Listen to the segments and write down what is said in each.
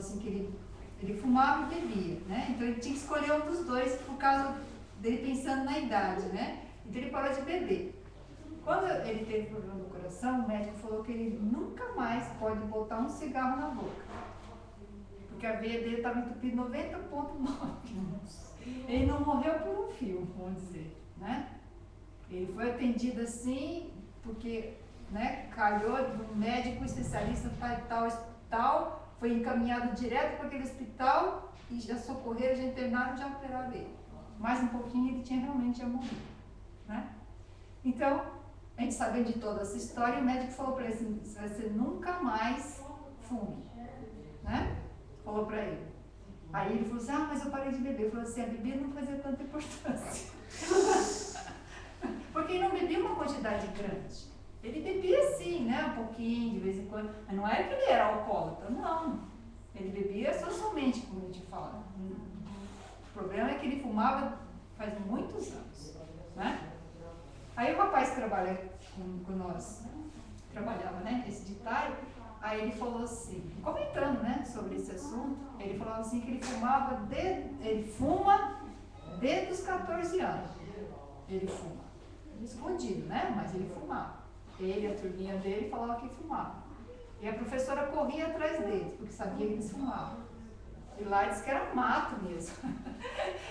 assim que ele fumava e bebia, né? Então ele tinha que escolher um dos dois por causa dele pensando na idade, né? Então ele parou de beber. Quando ele teve problema no coração, o médico falou que ele nunca mais pode botar um cigarro na boca. Porque a veia dele estava entupida 90,9. Ele não morreu por um fio, vamos dizer, né? Ele foi atendido assim, porque, né, calhou de um médico especialista para tal hospital, foi encaminhado direto para aquele hospital e já socorreram, já internaram, já operaram ele. Mais um pouquinho ele tinha realmente morrido, né? Então, a gente sabendo de toda essa história, o médico falou para ele assim, você nunca mais fume, né? Falou para ele. Aí ele falou assim, mas eu parei de beber. Ele falou assim, a bebida não fazia tanta importância. Porque ele não bebia uma quantidade grande. Ele bebia sim, né? Um pouquinho, de vez em quando. Mas não era que ele era alcoólatra, não. Ele bebia socialmente, como a gente fala. O problema é que ele fumava faz muitos anos, né? Aí o rapaz que trabalha com nós, trabalhava, né? Esse de Itália, aí ele falou assim, comentando, né, sobre esse assunto, ele falava assim que ele fuma desde os 14 anos. Ele fuma. Escondido, né? Mas ele fumava. Ele e a turminha dele falavam que fumava. E a professora corria atrás deles, porque sabia que eles fumavam. E lá disse que era mato mesmo.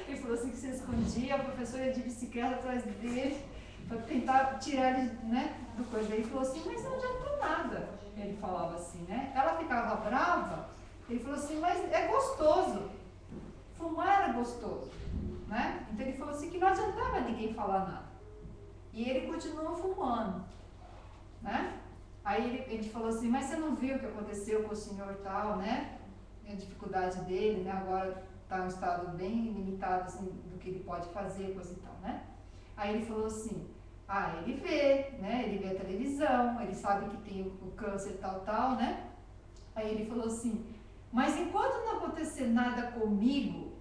Ele falou assim que se escondia, a professora ia de bicicleta atrás dele para tentar tirar ele, né, do coisa. Ele falou assim, mas não adiantou nada. Ele falava assim, né? Ela ficava brava. Ele falou assim, mas é gostoso. Fumar era gostoso, né? Então ele falou assim que não adiantava ninguém falar nada. E ele continuou fumando, né? Aí a gente falou assim, mas você não viu o que aconteceu com o senhor tal, né? A dificuldade dele, né? Agora está em um estado bem limitado, assim, do que ele pode fazer, coisa e tal, né? Aí ele falou assim, ele vê, né? Ele vê a televisão, ele sabe que tem o câncer tal, né? Aí ele falou assim, mas enquanto não acontecer nada comigo,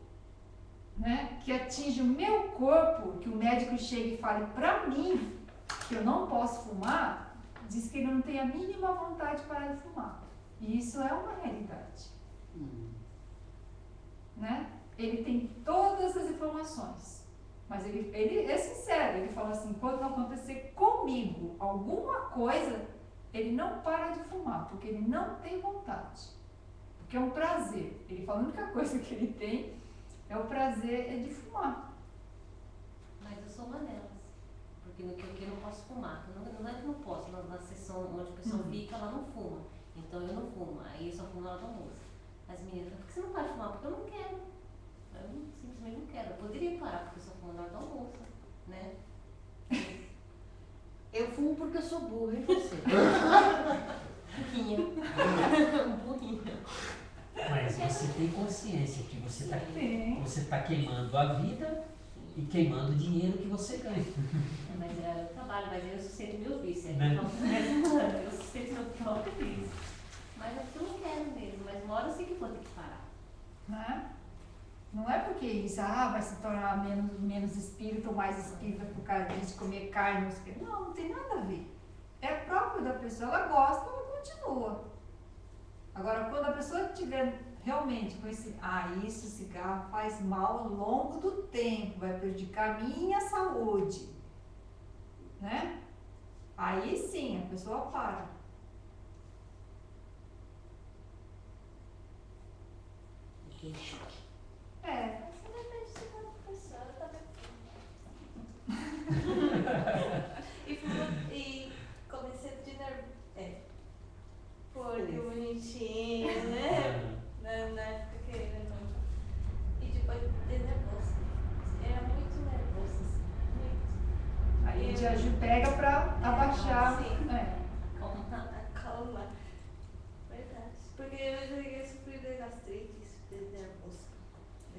né, que atinge o meu corpo, que o médico chegue e fale pra mim que eu não posso fumar, diz que ele não tem a mínima vontade de parar de fumar. E isso é uma realidade. Né? Ele tem todas as informações, mas ele é sincero, ele fala assim, quando não acontecer comigo alguma coisa, ele não para de fumar, porque ele não tem vontade. Porque é um prazer. Ele fala, a única coisa que ele tem é o prazer de fumar. Mas eu sou uma delas. Porque no que eu não posso fumar. Não é que eu não posso. Na sessão onde a pessoa fica, ela não fuma. Então eu não fumo. Aí eu só fumo na hora do almoço. As meninas falam, por que você não pode fumar? Porque eu não quero. Eu simplesmente não quero. Eu poderia parar porque eu só fumo na hora do almoço. Né? Eu fumo porque eu sou burra, e você? Burrinha. Burrinha. Mas você tem consciência que você tá queimando a vida e queimando o dinheiro que você ganha. Mas eu trabalho, mas eu sustento meu vício. Né? Eu sustento meu próprio vício. Mas é porque eu não quero mesmo. Mas uma hora eu sei que vou ter que parar. Né? Não é porque isso vai se tornar menos espírito ou mais espírita por causa de comer carne. Não tem nada a ver. É próprio da pessoa, ela gosta, ela continua. Agora, quando a pessoa tiver realmente com esse, isso, cigarro faz mal ao longo do tempo, vai prejudicar a minha saúde, né? Aí sim, a pessoa para. Fiquei em choque. Isso depende de cada pessoa, eu também. E comecei de porque bonitinho, né? Na época que ele era novo. E depois de nervoso. Era muito nervoso, assim. Muito. Aí a Ju pega pra abaixar. Sim. Calma. Calma. Verdade. Porque eu sofri de gastrite, de nervoso.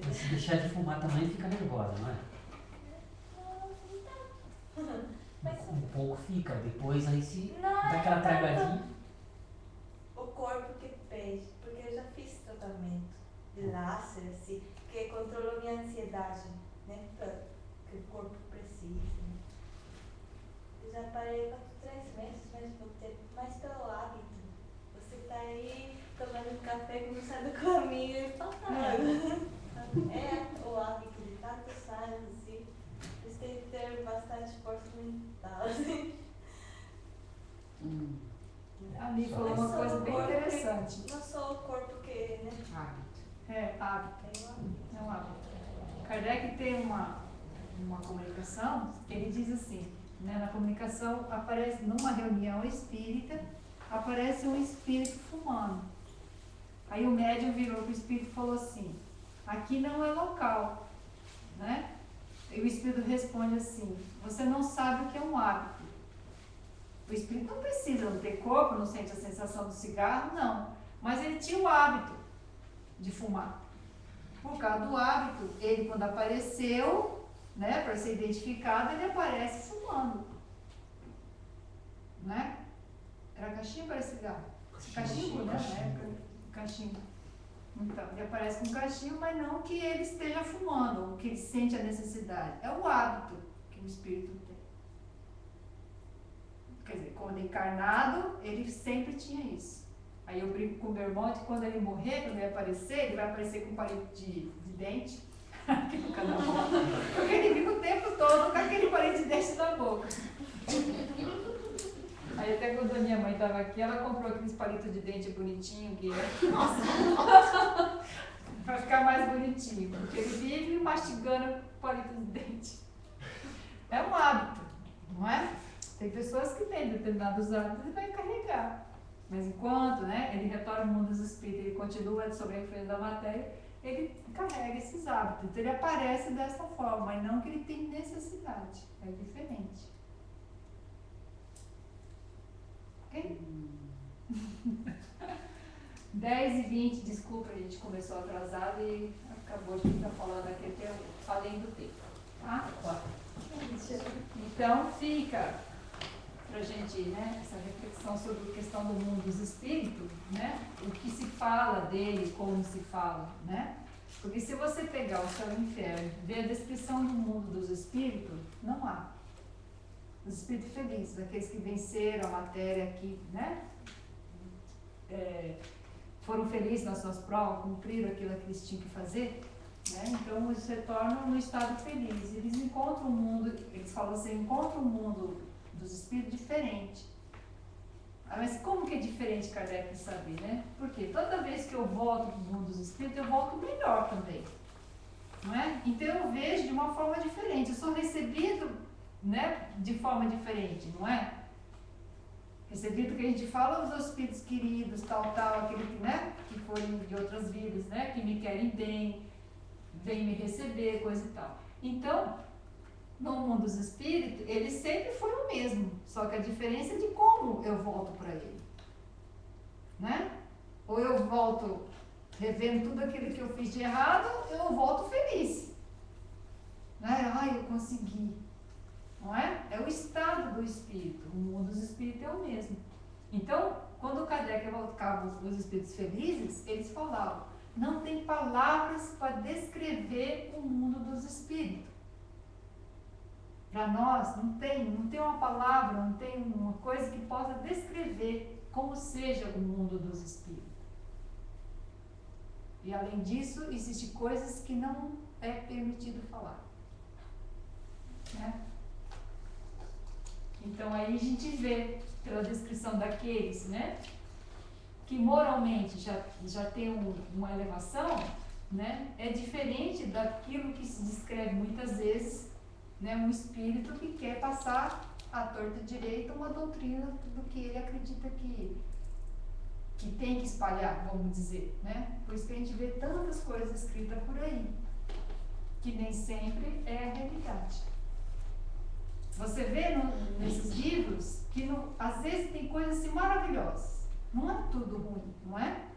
Mas se deixar de fumar também fica nervosa, não é? Um pouco fica, depois aí se dá aquela tragadinha. O corpo que pede, porque eu já fiz tratamento de láser, assim, que controlou minha ansiedade, né? Que o corpo precisa, né? Eu já parei há 3 meses, mas vou ter mais pelo hábito. Você tá aí tomando café que não sai do caminho e falta água. É o hábito de tantos anos, assim. Eles têm que ter bastante força mental, assim. A Ali falou Não é uma só coisa o bem corpo interessante. Não só o corpo que, né? É, hábito. Tem um hábito. É um hábito. Kardec tem uma comunicação, ele diz assim, né, na comunicação aparece, numa reunião espírita, aparece um espírito fumando. Aí o médium virou para o espírito e falou assim, aqui não é local, né? E o espírito responde assim, você não sabe o que é um hábito. O espírito não precisa, não ter corpo, não sente a sensação do cigarro, não. Mas ele tinha o hábito de fumar. Por causa do hábito, ele quando apareceu, né, para ser identificado, ele aparece fumando. Né? Era cachimbo ou era cigarro? Cachimbo, né? Na época, cachimbo. Então, ele aparece com cachimbo, mas não que ele esteja fumando, ou que ele sente a necessidade. É o hábito que o espírito tem. Quer dizer, quando encarnado, ele sempre tinha isso. Aí eu brinco com o meu irmão que quando ele morrer, quando ele aparecer, ele vai aparecer com um palito de dente aqui no canal. Porque ele fica o tempo todo com aquele palito de dente na boca. Aí até quando a minha mãe estava aqui, ela comprou aqueles palitos de dente bonitinho que é. Nossa! Pra ficar mais bonitinho. Porque ele vive mastigando palito de dente. É um hábito, não é? Tem pessoas que têm determinados hábitos e vai carregar. Mas enquanto, né, ele retorna ao mundo dos espíritos, ele continua sob a influência da matéria, ele carrega esses hábitos. Então ele aparece dessa forma, mas não que ele tem necessidade. É diferente. Ok? 10h20, desculpa, a gente começou atrasado e acabou de estar falando aqui até além do tempo. Tá? Então fica pra gente, né, essa reflexão sobre a questão do mundo dos espíritos, né, o que se fala dele, como se fala, né, porque se você pegar o céu e o inferno, ver a descrição do mundo dos espíritos, não há. Os espíritos felizes, aqueles que venceram a matéria aqui, né, foram felizes nas suas provas, cumpriram aquilo que eles tinham que fazer, né, então eles se tornam no estado feliz, eles encontram um mundo, eles falam assim, encontram um mundo dos espíritos diferente. Mas como que é diferente, Kardec quer saber, né? Porque toda vez que eu volto para o mundo dos espíritos, eu volto melhor também. Não é? Então eu vejo de uma forma diferente. Eu sou recebido, né, de forma diferente, não é? Recebido que a gente fala os espíritos queridos, tal, aquele, né, que foram de outras vidas, né, que me querem bem, vêm me receber, coisa e tal. Então, no mundo dos espíritos, ele sempre foi o mesmo, só que a diferença é de como eu volto para ele, né? Ou eu volto revendo tudo aquilo que eu fiz de errado, eu volto feliz, né? Ai, eu consegui, não é? É o estado do espírito, o mundo dos espíritos é o mesmo. Então, quando o Kardec evocava os espíritos felizes, eles falavam, não tem palavras para descrever o mundo dos espíritos. Para nós, não tem uma palavra, não tem uma coisa que possa descrever como seja o mundo dos espíritos. E além disso, existem coisas que não é permitido falar. Né? Então aí a gente vê, pela descrição daqueles, né, que moralmente já tem uma elevação, né, é diferente daquilo que se descreve muitas vezes, né, um espírito que quer passar à torta direita uma doutrina do que ele acredita que tem que espalhar, vamos dizer, né? Por isso que a gente vê tantas coisas escritas por aí, que nem sempre é a realidade. Você vê nesses livros que às vezes tem coisas assim maravilhosas, não é tudo ruim, não é?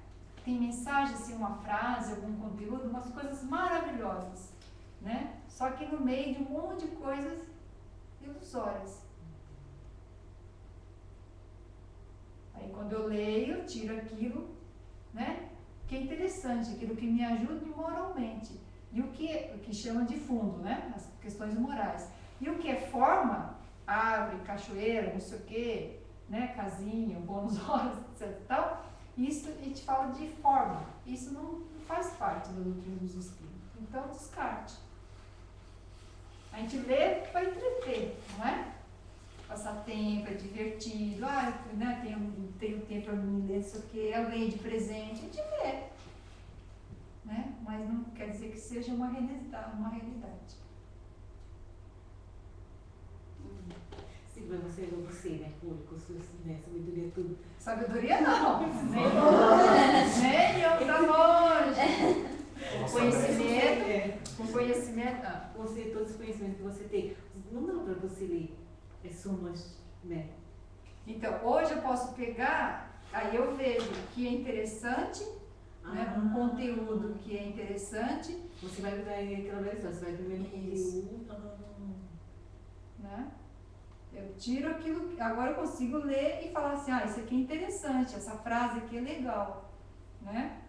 Tem mensagem, assim, uma frase, algum conteúdo, umas coisas maravilhosas, né? Só que no meio de um monte de coisas ilusórias. Aí quando eu leio, eu tiro aquilo, né, que é interessante, aquilo que me ajuda moralmente. E o que chama de fundo, né, as questões morais. E o que é forma, árvore, cachoeira, não sei o quê, né, casinha, bônus horas, etc. Tal, Isso, e te fala de forma. Isso não faz parte da doutrina dos espíritos. Então, descarte. A gente lê para entreter, não é? Passar tempo, é divertido. Né, tenho tempo para mim ler isso aqui, eu ganhei de presente, a gente lê. Né? Mas não quer dizer que seja uma realidade. Silvia, você, né, público, né, sabedoria tudo. Sabedoria não, nem tá longe. Com conhecimento, Você, todo esse conhecimento que você tem, não dá para você ler sumas, né? Então, hoje eu posso pegar, aí eu vejo que é interessante, né, um conteúdo que é interessante. Você vai ver aquela versão, você vai ver o conteúdo. Né? Eu tiro aquilo, agora eu consigo ler e falar assim, isso aqui é interessante, essa frase aqui é legal, né?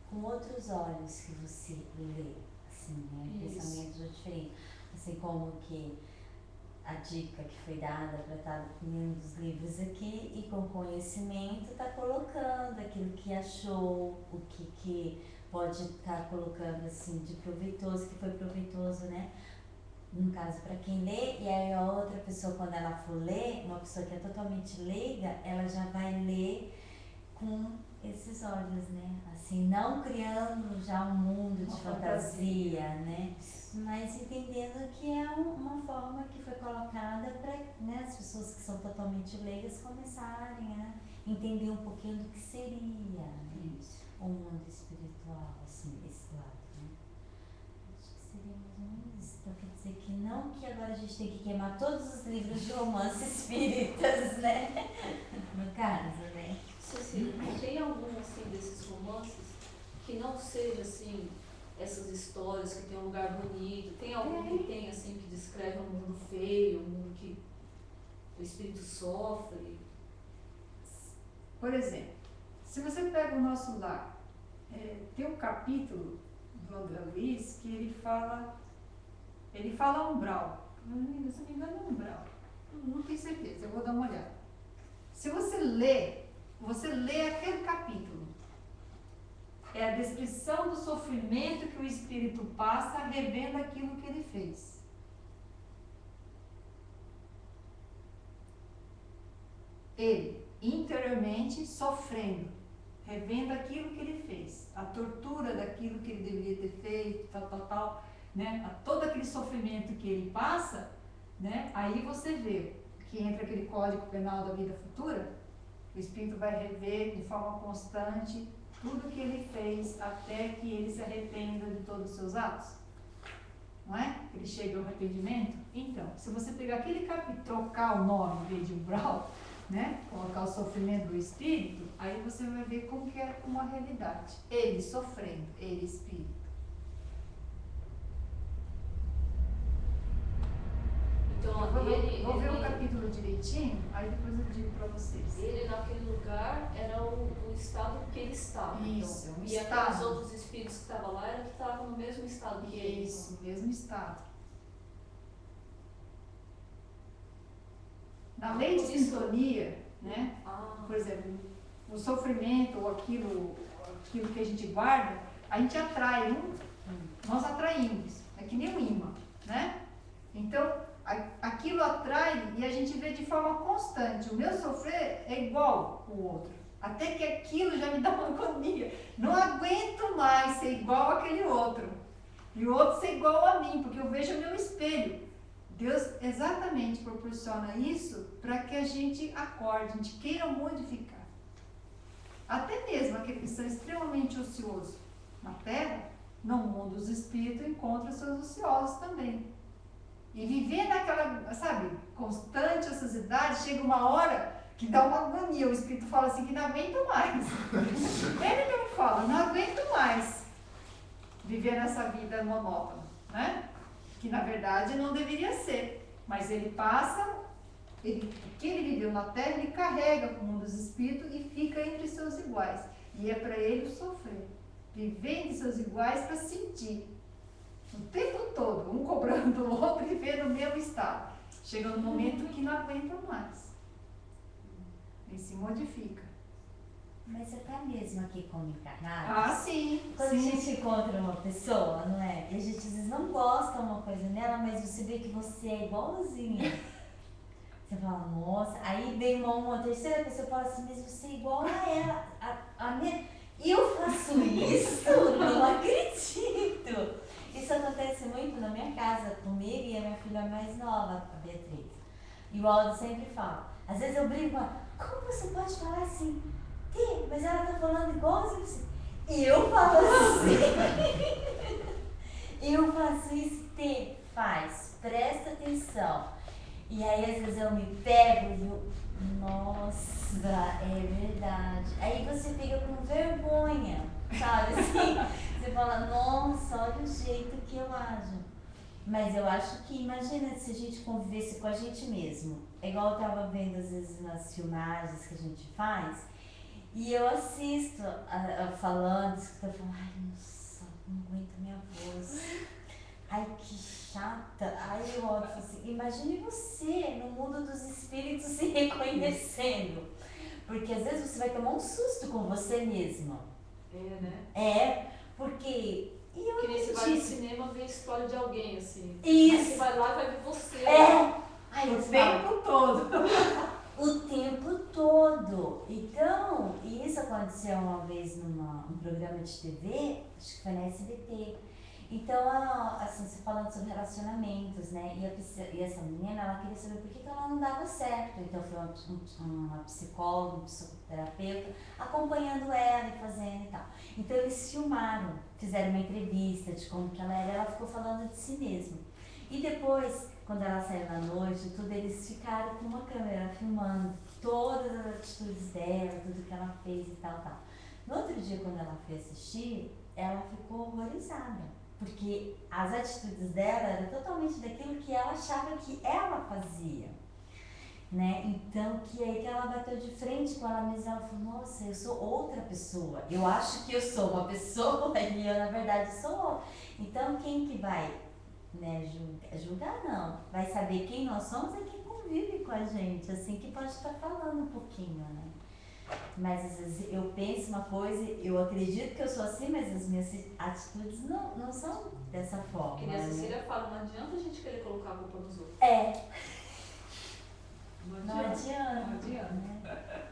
Com outros olhos que você lê, assim, né? Pensamentos diferentes. Assim como que a dica que foi dada para estar lendo os livros aqui e com conhecimento está colocando aquilo que achou, o que pode estar colocando assim de proveitoso, que foi proveitoso, né? No caso, para quem lê, e aí a outra pessoa, quando ela for ler, uma pessoa que é totalmente leiga, ela já vai ler com esses olhos, né? Assim, não criando já um mundo de fantasia, né? Mas entendendo que é uma forma que foi colocada para, né, as pessoas que são totalmente leigas começarem a entender um pouquinho do que seria, né? O mundo espiritual, assim, esse lado, né? Acho que seria mais ou menos isso. Então, quer dizer que não que agora a gente tem que queimar todos os livros de romance espíritas, né? No caso, né? Cecília, tem algum assim desses romances que não seja assim essas histórias que tem um lugar bonito? Tem algum que tem assim que descreve um mundo feio, um mundo que o espírito sofre? Por exemplo, se você pega o nosso lar, tem um capítulo do André Luiz que ele fala umbral. Se não me engano é umbral. Não tenho certeza, eu vou dar uma olhada. Se você lê aquele capítulo. É a descrição do sofrimento que o espírito passa revendo aquilo que ele fez. Ele, interiormente, sofrendo, revendo aquilo que ele fez, a tortura daquilo que ele deveria ter feito, tal, né? Todo aquele sofrimento que ele passa, né? Aí você vê que entra aquele Código Penal da Vida Futura. O espírito vai rever de forma constante tudo que ele fez até que ele se arrependa de todos os seus atos. Não é? Ele chega ao arrependimento. Então, se você pegar aquele capítulo, trocar o nome em vez de umbral, né? Colocar o sofrimento do espírito, aí você vai ver como que é uma realidade. Ele sofrendo, ele espírito. Então, Vou ver o capítulo direitinho, aí depois eu digo para vocês. Ele naquele lugar era o estado que ele estava. Isso, então. um E estado. aqueles outros espíritos que estavam lá eram que estavam no mesmo estado que ele. Isso, mesmo estado. Na lei de sintonia, né? Por exemplo, o sofrimento ou aquilo que a gente guarda, a gente atrai nós atraímos. É que nem um imã, né? Então, aquilo atrai e a gente vê de forma constante. O meu sofrer é igual o outro. Até que aquilo já me dá uma agonia. Não aguento mais ser igual àquele outro. E o outro ser igual a mim, porque eu vejo o meu espelho. Deus exatamente proporciona isso para que a gente acorde, a gente queira modificar. Até mesmo aqueles que são extremamente ociosos na Terra, no mundo dos espíritos, encontram seus ociosos também. E viver naquela, sabe, constante ociosidade, chega uma hora que dá uma agonia. O espírito fala assim que não aguento mais. Ele mesmo fala, não aguento mais viver nessa vida monótona, né? Que na verdade não deveria ser. Mas ele passa, o que ele viveu na Terra, ele carrega para o mundo dos espíritos e fica entre seus iguais. E é para ele sofrer. Viver entre seus iguais para sentir. O tempo todo, um cobrando do outro e vivendo no mesmo estado. Chega um momento que não aguentam mais. e se modifica. Mas até mesmo aqui como encarnados, Ah, sim. quando sim. a gente encontra uma pessoa, não é? E a gente às vezes não gosta uma coisa nela, mas você vê que você é igualzinha. Você fala, nossa, aí vem uma terceira pessoa e fala assim, mas você é igual a ela. A minha... Eu faço isso? Não acredito! Isso acontece muito na minha casa, comigo e a minha filha mais nova, a Beatriz. E o Aldo sempre fala. Às vezes eu brinco com ela, como você pode falar assim? Tê, mas ela tá falando igualzinho você. Eu falo assim. Eu faço isso, Tê, faz, presta atenção. E aí às vezes eu me pego e eu, nossa, é verdade. Aí você fica com vergonha, sabe assim? Você fala, nossa, olha o jeito que eu ajo. Mas eu acho que, imagina se a gente convivesse com a gente mesmo. É igual eu tava vendo às vezes nas filmagens que a gente faz, e eu assisto falando, escutando, falando, ai, nossa, não aguento minha voz. Ai, que chata. Ai, eu olho assim, imagine você no mundo dos espíritos se reconhecendo. Porque às vezes você vai tomar um susto com você mesma. É, né? É, porque... E eu Que nem você vai no acredito. cinema ver a história de alguém, assim. Isso. Aí você vai lá e vai ver você. É. Ai, O eu falo, tempo todo. o tempo todo. Então, e isso aconteceu uma vez num programa de TV, acho que foi na SBT. Então, assim, você falando sobre relacionamentos, né? E essa menina, ela queria saber por que ela não dava certo. Então, foi uma psicóloga, um psicoterapeuta, acompanhando ela e fazendo e tal. Então, eles filmaram, fizeram uma entrevista de como que ela ficou falando de si mesma. E depois, quando ela saiu na noite, tudo, eles ficaram com uma câmera filmando todas as atitudes dela, tudo que ela fez e tal, tal. No outro dia, quando ela foi assistir, ela ficou horrorizada. Porque as atitudes dela eram totalmente daquilo que ela achava que ela fazia, né? Então, que aí que ela bateu de frente com ela mesma, ela falou, nossa, eu sou outra pessoa. Eu acho que eu sou uma pessoa e eu, na verdade, sou outra. Então, quem que vai, né, julgar não. Vai saber quem nós somos é quem convive com a gente, assim, que pode estar falando um pouquinho, né? Mas às vezes eu penso uma coisa, eu acredito que eu sou assim, mas as minhas atitudes não são dessa forma. Que nem a né? Cecília fala, não adianta a gente querer colocar a culpa nos outros. É, Não não adianta. Não adianta. Né?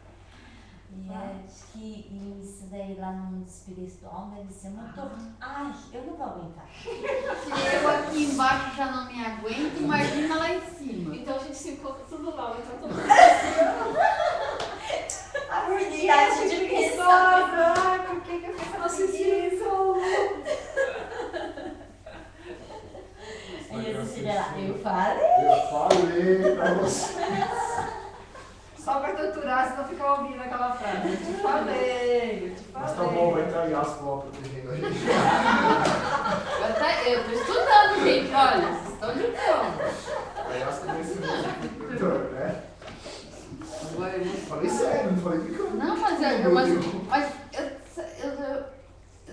E acho que isso daí lá no mundo espiritual deve ser muito. Ai, eu não vou aguentar. Se eu aqui embaixo já não me aguento, imagina lá em cima. Então a gente se encontra tudo lá, vai estar todo mundo. A verdade de pensar. Ai, por que eu fiz Nossa, isso? E a Cecília lá, eu falei. Eu falei pra você. Só pra torturar, senão ficar ouvindo aquela frase. Eu te falei, eu te falei. Mas tá bom, vai entrar Yasco lá protegendo a gente. Eu tô estudando, gente, olha, vocês estão de prova. A Yasco é esse mesmo, né? Agora eu não Falei sério, não falei brincando. Não, mas eu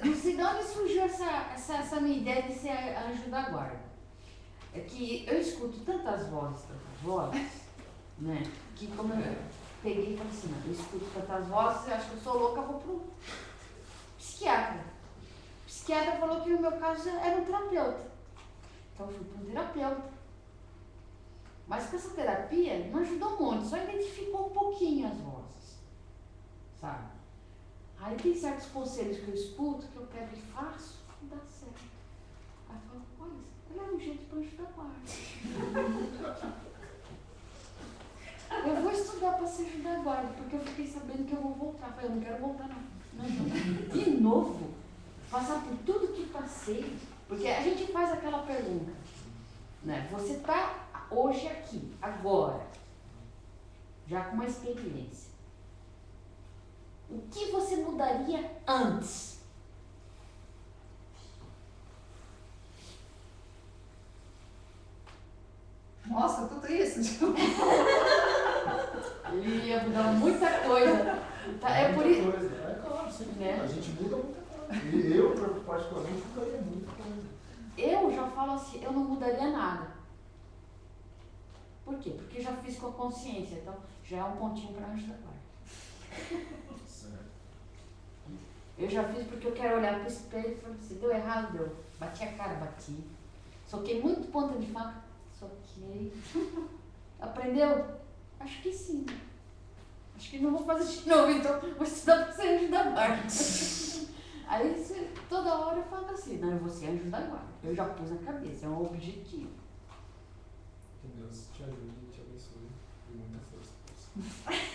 não sei de onde surgiu essa minha ideia de ser anjo da guarda. É que eu escuto tantas vozes, né? Que como eu peguei e falei assim, não, eu escuto tantas vozes, eu acho que eu sou louca, eu vou pro psiquiatra. O psiquiatra falou que no meu caso era um terapeuta. Então eu fui para um terapeuta. Mas com essa terapia não ajudou muito, só identificou um pouquinho as vozes, sabe? Aí tem certos conselhos que eu escuto, que eu pego e faço, e dá certo. Aí eu falo, olha, ela é um jeito para ajudar guarda. Eu vou estudar para ser ajudar guarda, porque eu fiquei sabendo que eu vou voltar. Eu falei, eu não quero voltar não. De novo, passar por tudo que passei, porque a gente faz aquela pergunta, né? Você está hoje aqui, agora, já com uma experiência. O que você mudaria antes? Nossa, tudo isso. Eu ia mudar muita coisa. Tá? É por isso. Muita coisa. É claro, sempre. Né? A gente muda muita coisa. E eu, particularmente, mudaria muita coisa. Eu já falo assim, eu não mudaria nada. Por quê? Porque eu já fiz com a consciência, então já é um pontinho para anjo da guarda. Certo. Eu já fiz porque eu quero olhar pro espelho e falar, se deu errado, deu. Bati a cara, bati. Soquei muito ponta de faca, soquei. Aprendeu? Acho que sim. Acho que não vou fazer de novo, então vou estudar para ser anjo da guarda. Aí você, toda hora eu falo assim, não, eu vou ser anjo da guarda. Eu já pus na cabeça, é um objetivo. Que Deus te ajude e te abençoe. E muita força.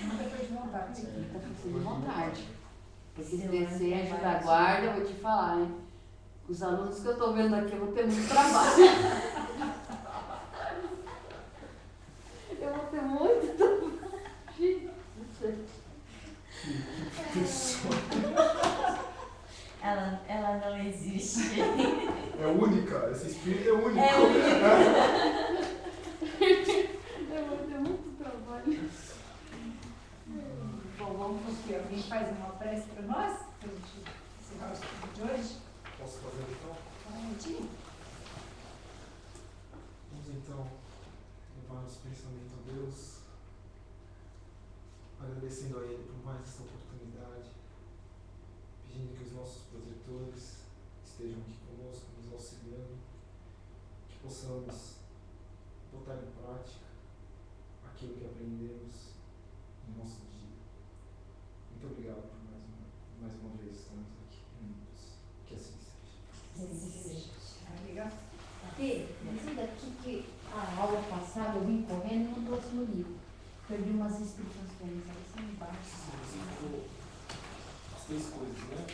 Muita coisa de vontade. Muita força de vontade. Porque se ser anjo da guarda, eu vou te falar, hein? Os alunos que eu estou vendo aqui, eu vou ter muito trabalho. Eu vou ter muito trabalho. Ela não existe. É única, esse espírito é único. É único. Eu vou ter muito trabalho. Bom, vamos porque alguém faz uma prece para nós? Para a gente encerrar o estudo de hoje? Posso fazer então? Pode. Vamos então levar nosso pensamento a Deus, agradecendo a Ele por mais essa oportunidade, pedindo que os nossos protetores estejam aqui conosco, nos auxiliando, que possamos botar em prática aquilo que aprendemos no nosso dia. Muito obrigado por mais uma vez estarmos aqui juntos. Que assim seja. Obrigada. Fê, mas daqui que a aula passada eu vim correndo e não trouxe no livro. Perdi umas explicações, elas são embaixo. As três coisas, né?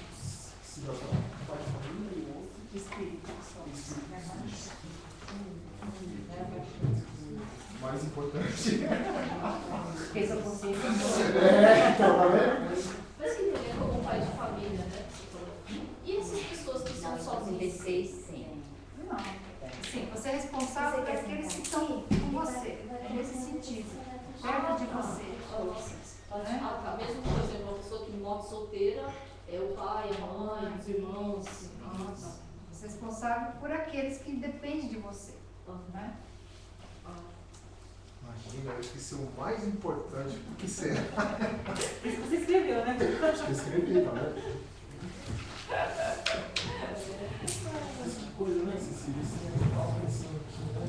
Cidadão, pai de família e o outro. Espírito, só. Mais importante. Esqueça você. Então, tá vendo? Mas que tem a ver com o pai de família, né? E essas pessoas que são sozinhas? Sim. Não. Sim, você é responsável por aqueles que estão com você. Nesse sentido. Perto de você. Né? Ah, tá. Mesmo, por exemplo, uma pessoa que morre solteira, é o pai, a mãe, os irmãos. Ah, tá. Você é responsável por aqueles que dependem de você. Né? Imagina, eu esqueci o mais importante do que será. Você escreveu, né? Acho que eu escrevi, tá vendo? Mas que coisa, né, Cecília? Eu estava pensando aqui, né?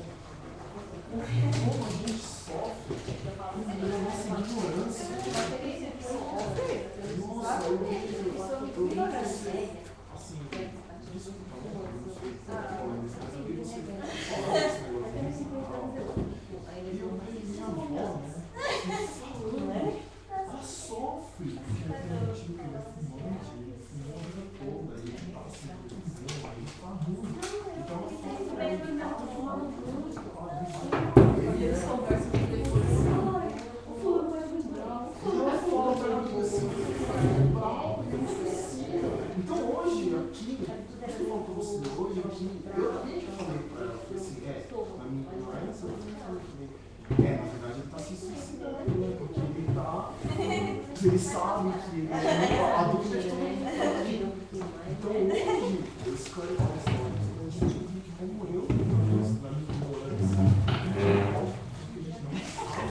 Como a gente sofre com nossa ignorância. Nossa, eu vi você, assim, desculpa, não sei se eu falando isso, mas eu vi você falar esse negócio. E eu vi a avó, né? Ela sofre, porque ela tem um tio que ele é fumante, ele fumou a vida toda, e ele tava se produzindo, aí tá ruim. Então ela fala pra ele que tava fumando muito, ela vive. Eles conversam depois. Ela fala pra mim assim, então hoje, aqui, eu falo pra você, hoje aqui, eu falei pra ela, assim, na minha ignorância, na verdade ele tá se suicidando, né? Porque ele tá, ele sabe que ele é adulto